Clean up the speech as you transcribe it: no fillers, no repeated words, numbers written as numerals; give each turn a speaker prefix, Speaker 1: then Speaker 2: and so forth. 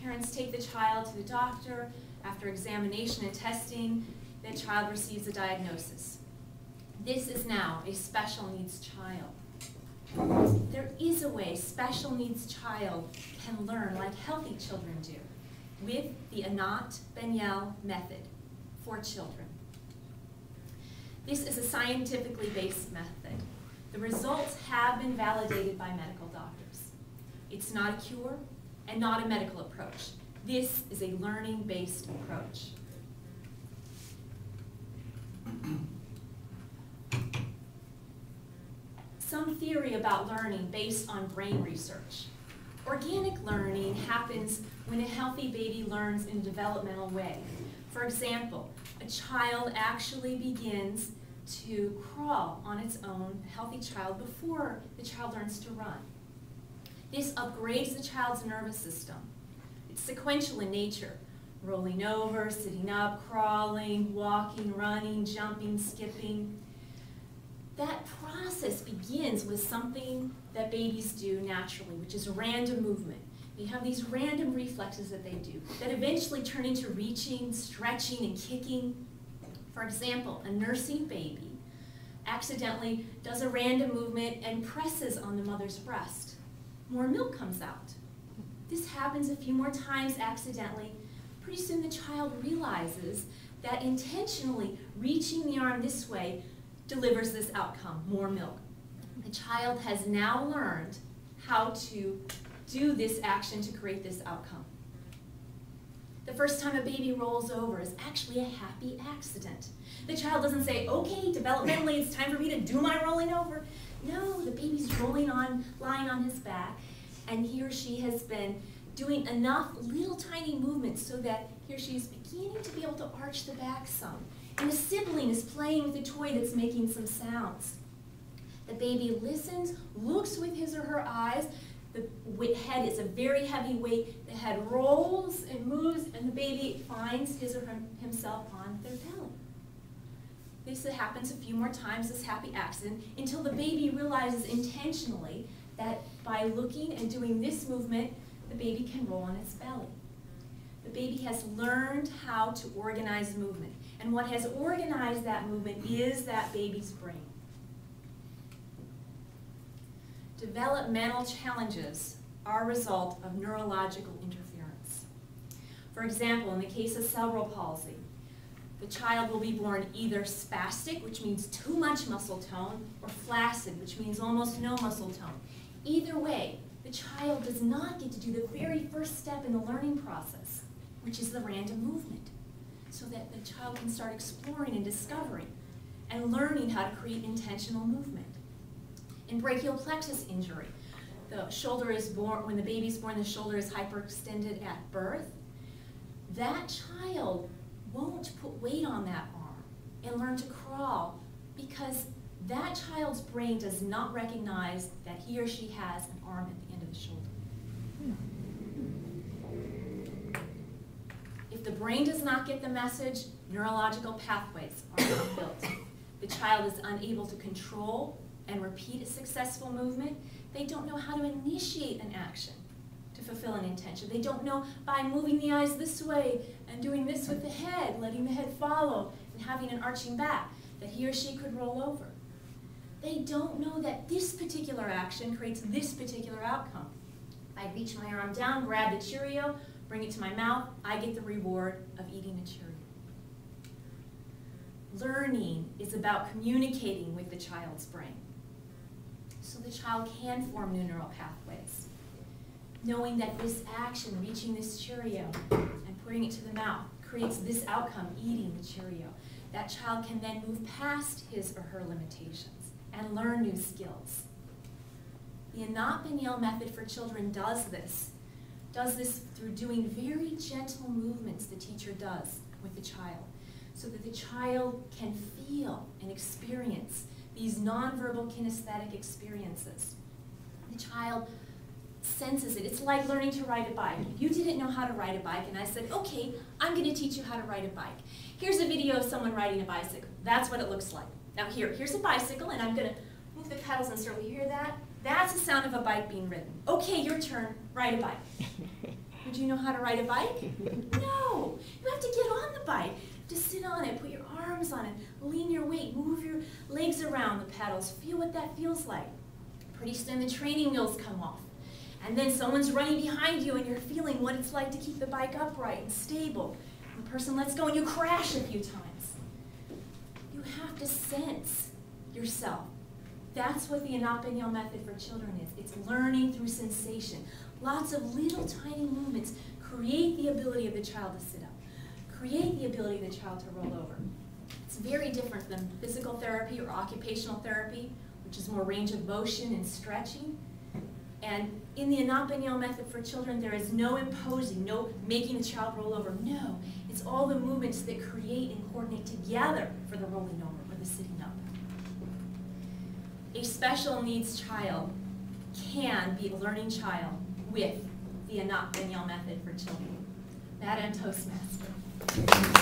Speaker 1: Parents take the child to the doctor. After examination and testing, the child receives a diagnosis. This is now a special needs child. There is a way special needs child can learn like healthy children do with the Anat-Beniel method for children. This is a scientifically based method. The results have been validated by medical doctors. It's not a cure and not a medical approach. This is a learning-based approach. Some theory about learning based on brain research. Organic learning happens when a healthy baby learns in a developmental way. For example, a child actually begins to crawl on its own, a healthy child, before the child learns to run. This upgrades the child's nervous system. It's sequential in nature, rolling over, sitting up, crawling, walking, running, jumping, skipping. That process begins with something that babies do naturally, which is random movement. They have these random reflexes that they do that eventually turn into reaching, stretching, and kicking. For example, a nursing baby accidentally does a random movement and presses on the mother's breast. More milk comes out. This happens a few more times accidentally. Pretty soon the child realizes that intentionally reaching the arm this way delivers this outcome, more milk. The child has now learned how to do this action to create this outcome. The first time a baby rolls over is actually a happy accident. The child doesn't say, okay, developmentally it's time for me to do my rolling over. No, the baby's lying on his back, and he or she has been doing enough little tiny movements so that he or she is beginning to be able to arch the back some. And a sibling is playing with a toy that's making some sounds. The baby listens, looks with his or her eyes. The head is a very heavy weight. The head rolls and moves, and the baby finds his or himself on their belly. This happens a few more times, this happy accident, until the baby realizes intentionally that by looking and doing this movement, the baby can roll on its belly. The baby has learned how to organize movement. And what has organized that movement is that baby's brain. Developmental challenges are a result of neurological interference. For example, in the case of cerebral palsy, the child will be born either spastic, which means too much muscle tone, or flaccid, which means almost no muscle tone. Either way, the child does not get to do the very first step in the learning process, which is the random movement, so that the child can start exploring and discovering and learning how to create intentional movement. In brachial plexus injury, the shoulder is born, when the baby's born, the shoulder is hyperextended at birth. That child won't put weight on that arm and learn to crawl because that child's brain does not recognize that he or she has an arm at the end of the shoulder. If the brain does not get the message, neurological pathways are not built. The child is unable to control and repeat a successful movement. They don't know how to initiate an action to fulfill an intention. They don't know by moving the eyes this way and doing this with the head, letting the head follow, and having an arching back, that he or she could roll over. They don't know that this particular action creates this particular outcome. I reach my arm down, grab the Cheerio, bring it to my mouth, I get the reward of eating a Cheerio. Learning is about communicating with the child's brain, so the child can form new neural pathways. Knowing that this action, reaching this Cheerio and putting it to the mouth, creates this outcome, eating the Cheerio. That child can then move past his or her limitations and learn new skills. The Anat-Beniel method for children does this through doing very gentle movements the teacher does with the child, so that the child can feel and experience these nonverbal kinesthetic experiences. The child senses it. It's like learning to ride a bike. If you didn't know how to ride a bike and I said, okay, I'm going to teach you how to ride a bike. Here's a video of someone riding a bicycle. That's what it looks like. Now here's a bicycle, and I'm going to move the pedals and start. You hear that? That's the sound of a bike being ridden. Okay, your turn. Ride a bike. Would you know how to ride a bike? No. You have to get on the bike, to sit on it, put your arms on it, lean your weight, move your legs around the pedals, feel what that feels like. Pretty soon the training wheels come off. And then someone's running behind you and you're feeling what it's like to keep the bike upright and stable. The person lets go and you crash a few times. You have to sense yourself. That's what the Anapanyo method for children is. It's learning through sensation. Lots of little tiny movements create the ability of the child to sit up, create the ability of the child to roll over. It's very different than physical therapy or occupational therapy, which is more range of motion and stretching. And in the Anapanyo method for children, there is no imposing, no making the child roll over. No, it's all the movements that create and coordinate together for the rolling over or the sitting up. A special needs child can be a learning child with the Anapanyo method for children. Madam Toastmaster.